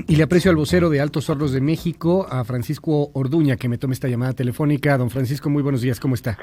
Y le aprecio al vocero de Altos Hornos de México, a Francisco Orduña, que me tome esta llamada telefónica. Don Francisco, muy buenos días, ¿cómo está?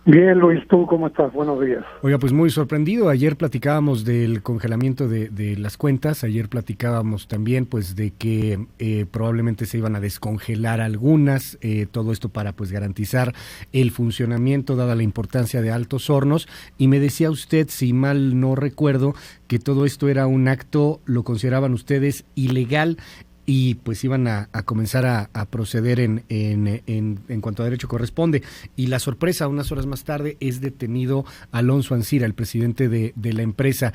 Bien, Luis, ¿tú cómo estás? Buenos días. Oiga, pues muy sorprendido. Ayer platicábamos del congelamiento de las cuentas. Ayer platicábamos también pues de que probablemente se iban a descongelar algunas. Todo esto para pues garantizar el funcionamiento dada la importancia de Altos Hornos. Y me decía usted, si mal no recuerdo, que todo esto era un acto, lo consideraban ustedes ilegal y pues iban a comenzar a proceder en cuanto a derecho corresponde. Y la sorpresa, unas horas más tarde, es detenido Alonso Ancira, el presidente de la empresa.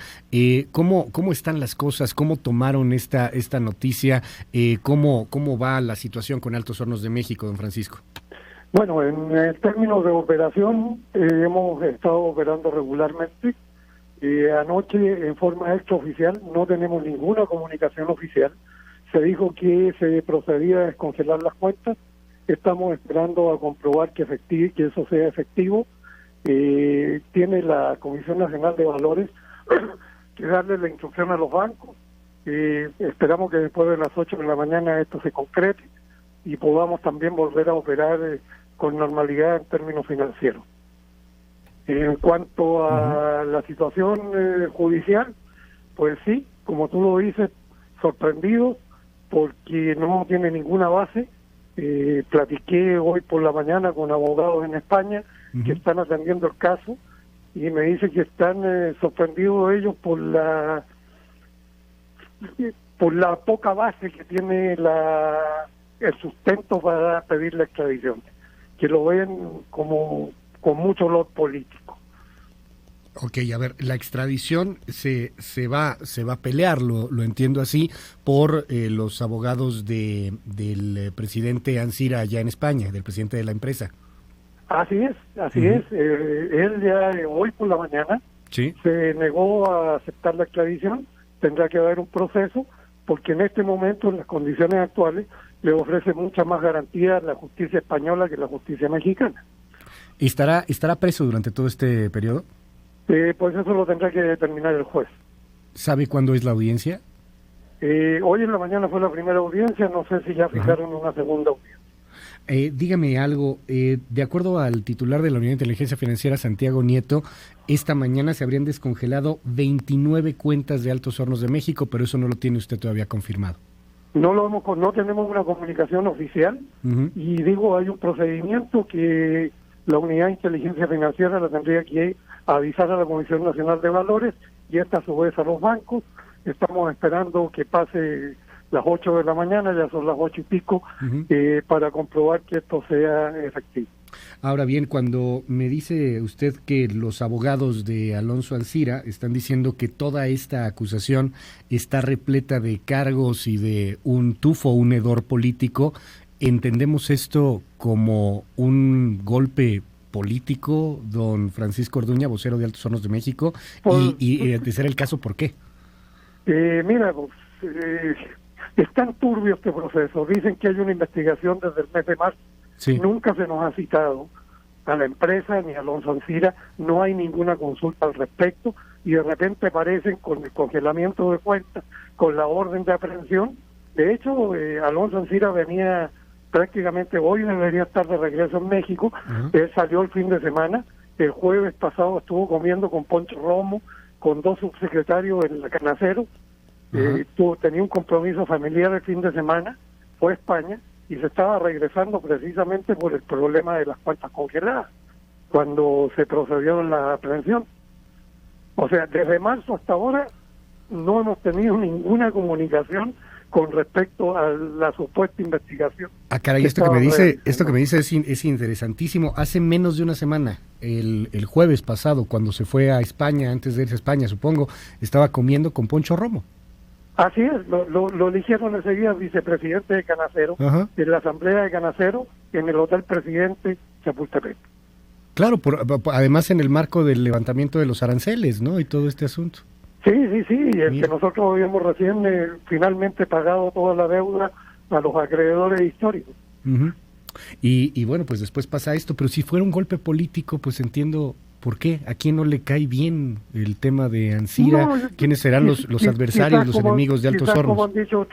¿Cómo están las cosas? ¿Cómo tomaron esta noticia? ¿Cómo va la situación con Altos Hornos de México, don Francisco? Bueno, en términos de operación, hemos estado operando regularmente. Anoche, en forma extraoficial, no tenemos ninguna comunicación oficial. Se dijo que se procedía a descongelar las cuentas. Estamos esperando a comprobar que eso sea efectivo. Tiene la Comisión Nacional de Valores que darle la instrucción a los bancos. Esperamos que después de las 8 de la mañana esto se concrete y podamos también volver a operar con normalidad en términos financieros. En cuanto a la situación judicial, pues sí, como tú lo dices, sorprendido, porque no tiene ninguna base. Platiqué hoy por la mañana con abogados en España que están atendiendo el caso y me dicen que están sorprendidos ellos por la poca base que tiene el sustento para pedir la extradición, que lo ven como con mucho olor político. Ok, a ver, la extradición se va a pelear, lo entiendo así, por los abogados del presidente Ancira allá en España, del presidente de la empresa. Así es. Él ya hoy por la mañana se negó a aceptar la extradición. Tendrá que haber un proceso, porque en este momento, en las condiciones actuales, le ofrece mucha más garantía la justicia española que la justicia mexicana. ¿Y estará preso durante todo este periodo? Pues eso lo tendrá que determinar el juez. ¿Sabe cuándo es la audiencia? Hoy en la mañana fue la primera audiencia, no sé si ya fijaron una segunda audiencia. Dígame algo, de acuerdo al titular de la Unidad de Inteligencia Financiera, Santiago Nieto, esta mañana se habrían descongelado 29 cuentas de Altos Hornos de México, pero eso no lo tiene usted todavía confirmado. No tenemos una comunicación oficial y digo, hay un procedimiento que la Unidad de Inteligencia Financiera la tendría que avisar a la Comisión Nacional de Valores y esta a su vez a los bancos. Estamos esperando que pase las 8 de la mañana, ya son las 8 y pico, para comprobar que esto sea efectivo. Ahora bien, cuando me dice usted que los abogados de Alonso Ancira están diciendo que toda esta acusación está repleta de cargos y de un tufo, un hedor político, ¿entendemos esto como un golpe político, don Francisco Orduña, vocero de Altos Hornos de México? Y de ser el caso, ¿por qué? Mira, están turbios este proceso. Dicen que hay una investigación desde el mes de marzo. Nunca se nos ha citado a la empresa ni a Alonso Ancira, no hay ninguna consulta al respecto y de repente aparecen con el congelamiento de cuentas, con la orden de aprehensión. De hecho, Alonso Ancira venía prácticamente hoy, debería estar de regreso en México. Él salió el fin de semana, el jueves pasado estuvo comiendo con Poncho Romo, con 2 subsecretarios en la Canacero. Tenía un compromiso familiar el fin de semana, fue a España y se estaba regresando precisamente por el problema de las cuentas congeladas cuando se procedió en la aprehensión. O sea, desde marzo hasta ahora no hemos tenido ninguna comunicación con respecto a la supuesta investigación. Ah, caray, esto que me dice es interesantísimo. Hace menos de una semana, el jueves pasado, cuando se fue a España, antes de irse a España, supongo, estaba comiendo con Poncho Romo. Así es, lo eligieron enseguida vicepresidente de Canacero, en la asamblea de Canacero, en el Hotel Presidente Chapultepec. Claro, además en el marco del levantamiento de los aranceles, ¿no? Y todo este asunto. Sí, el que nosotros habíamos recién finalmente pagado toda la deuda a los acreedores históricos. Y bueno, pues después pasa esto, pero si fuera un golpe político, pues entiendo ¿Por qué? ¿A quién no le cae bien el tema de Ancira? No, ¿Quiénes serán los adversarios, los enemigos de Altos Hornos? Como han dicho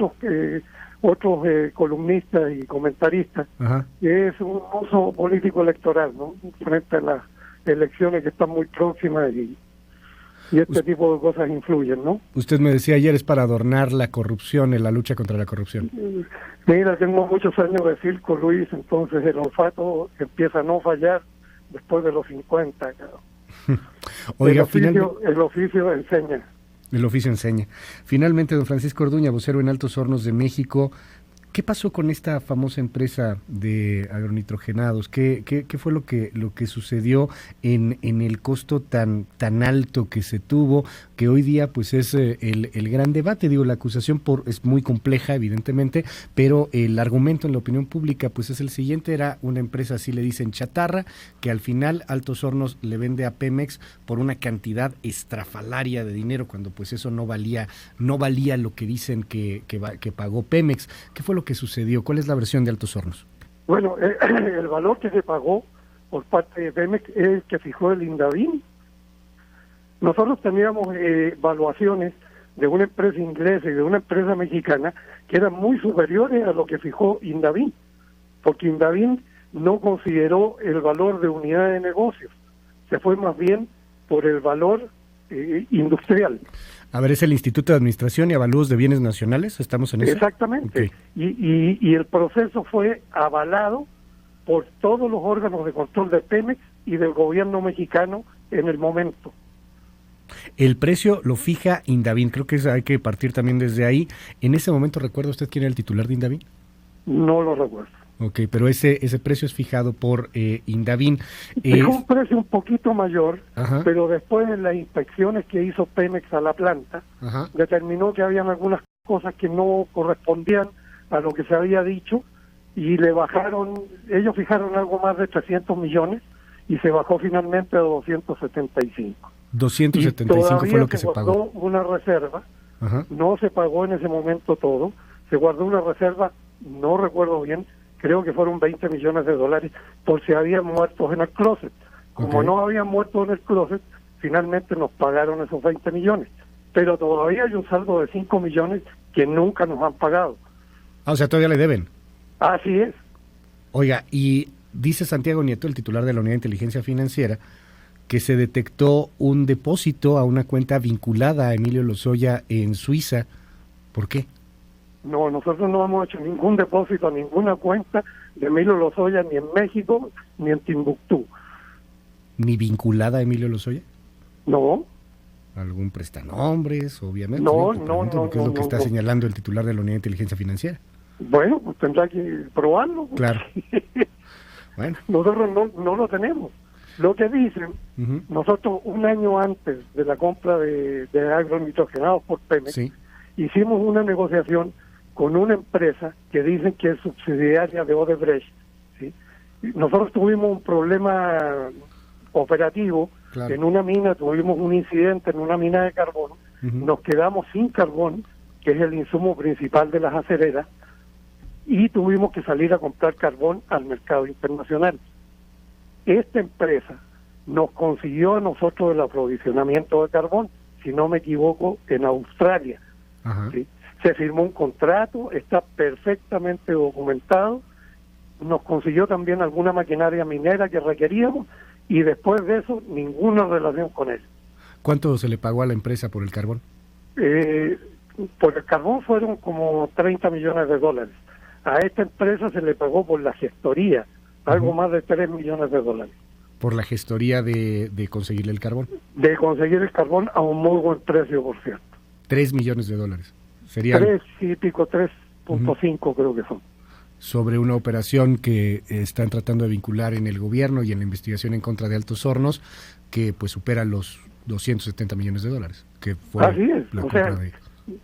otros columnistas y comentaristas, Ajá. es un uso político electoral, ¿no? Frente a las elecciones que están muy próximas y este tipo de cosas influyen, ¿no? Usted me decía ayer, es para adornar la corrupción, en la lucha contra la corrupción. Mira, tengo muchos años de circo, Luis, entonces el olfato empieza a no fallar después de los 50. Oiga, el oficio enseña. El oficio enseña. Finalmente, don Francisco Orduña, vocero en Altos Hornos de México, ¿qué pasó con esta famosa empresa de agronitrogenados? ¿Qué fue lo que sucedió en el costo tan alto que se tuvo, que hoy día pues es el gran debate? Digo, la acusación es muy compleja, evidentemente, pero el argumento en la opinión pública pues es el siguiente: era una empresa, así le dicen, chatarra, que al final Altos Hornos le vende a Pemex por una cantidad estrafalaria de dinero, cuando pues eso no valía lo que dicen que pagó Pemex. ¿Qué fue lo que sucedió? ¿Cuál es la versión de Altos Hornos? Bueno, el valor que se pagó por parte de Pemex es el que fijó el Indavín. Nosotros teníamos evaluaciones de una empresa inglesa y de una empresa mexicana que eran muy superiores a lo que fijó Indavín, porque Indavín no consideró el valor de unidad de negocios, se fue más bien por el valor industrial. A ver, ¿es el Instituto de Administración y Avalúos de Bienes Nacionales? ¿Estamos en eso? Exactamente. Okay. Y el proceso fue avalado por todos los órganos de control de Pemex y del gobierno mexicano en el momento. El precio lo fija Indavín, creo que hay que partir también desde ahí. En ese momento, ¿recuerda usted quién era el titular de Indavín? No lo recuerdo. Ok, pero ese precio es fijado por Indavín. Fijó un precio un poquito mayor, Ajá. pero después de las inspecciones que hizo Pemex a la planta, Ajá. determinó que habían algunas cosas que no correspondían a lo que se había dicho y le bajaron, ellos fijaron algo más de 300 millones y se bajó finalmente a 275. 275 fue lo que se pagó. Se guardó una reserva, Ajá. no se pagó en ese momento todo, se guardó una reserva, no recuerdo bien, creo que fueron 20 millones de dólares por si había muertos en el closet. Como Okay. no había muertos en el closet, finalmente nos pagaron esos 20 millones. Pero todavía hay un saldo de 5 millones que nunca nos han pagado. Ah, o sea, todavía le deben. Así es. Oiga, y dice Santiago Nieto, el titular de la Unidad de Inteligencia Financiera, que se detectó un depósito a una cuenta vinculada a Emilio Lozoya en Suiza. ¿Por qué? No, nosotros no hemos hecho ningún depósito a ninguna cuenta de Emilio Lozoya, ni en México, ni en Timbuktu. ¿Ni vinculada a Emilio Lozoya? No. ¿Algún prestanombres, obviamente? No, porque es lo que está señalando el titular de la Unidad de Inteligencia Financiera. Bueno, pues tendrá que probarlo. Claro. Bueno. Nosotros no lo tenemos. Lo que dicen, nosotros un año antes de la compra de agronitrogenados por Pemex, sí, hicimos una negociación con una empresa que dicen que es subsidiaria de Odebrecht, ¿sí? Nosotros tuvimos un problema operativo, claro. En una mina, tuvimos un incidente en una mina de carbón, nos quedamos sin carbón, que es el insumo principal de las acereras, y tuvimos que salir a comprar carbón al mercado internacional. Esta empresa nos consiguió a nosotros el aprovisionamiento de carbón, si no me equivoco, en Australia. ¿Sí? Se firmó un contrato, está perfectamente documentado, nos consiguió también alguna maquinaria minera que requeríamos y después de eso ninguna relación con él. ¿Cuánto se le pagó a la empresa por el carbón? Por el carbón fueron como 30 millones de dólares. A esta empresa se le pagó por la gestoría, algo más de 3 millones de dólares. ¿Por la gestoría de conseguirle el carbón? De conseguir el carbón a un muy buen precio, por cierto. 3 millones de dólares. Serían 3 y pico, 3.5 creo que son. Sobre una operación que están tratando de vincular en el gobierno y en la investigación en contra de Altos Hornos, que pues supera los 270 millones de dólares. Que fue así es. La compra de...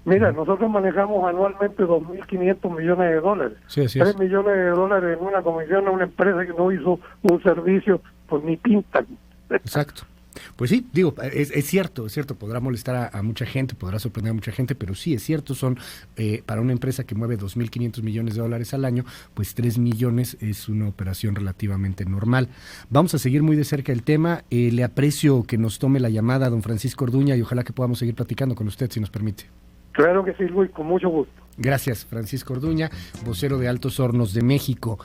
Mira, nosotros manejamos anualmente 2.500 millones de dólares. Sí, 3 millones de dólares en una comisión a una empresa que no hizo un servicio, pues ni pintan. Exacto. Pues sí, digo, es cierto, podrá molestar a mucha gente, podrá sorprender a mucha gente, pero sí, es cierto, son para una empresa que mueve 2.500 millones de dólares al año, pues 3 millones es una operación relativamente normal. Vamos a seguir muy de cerca el tema, le aprecio que nos tome la llamada don Francisco Orduña y ojalá que podamos seguir platicando con usted, si nos permite. Claro que sí, Luis, con mucho gusto. Gracias, Francisco Orduña, vocero de Altos Hornos de México.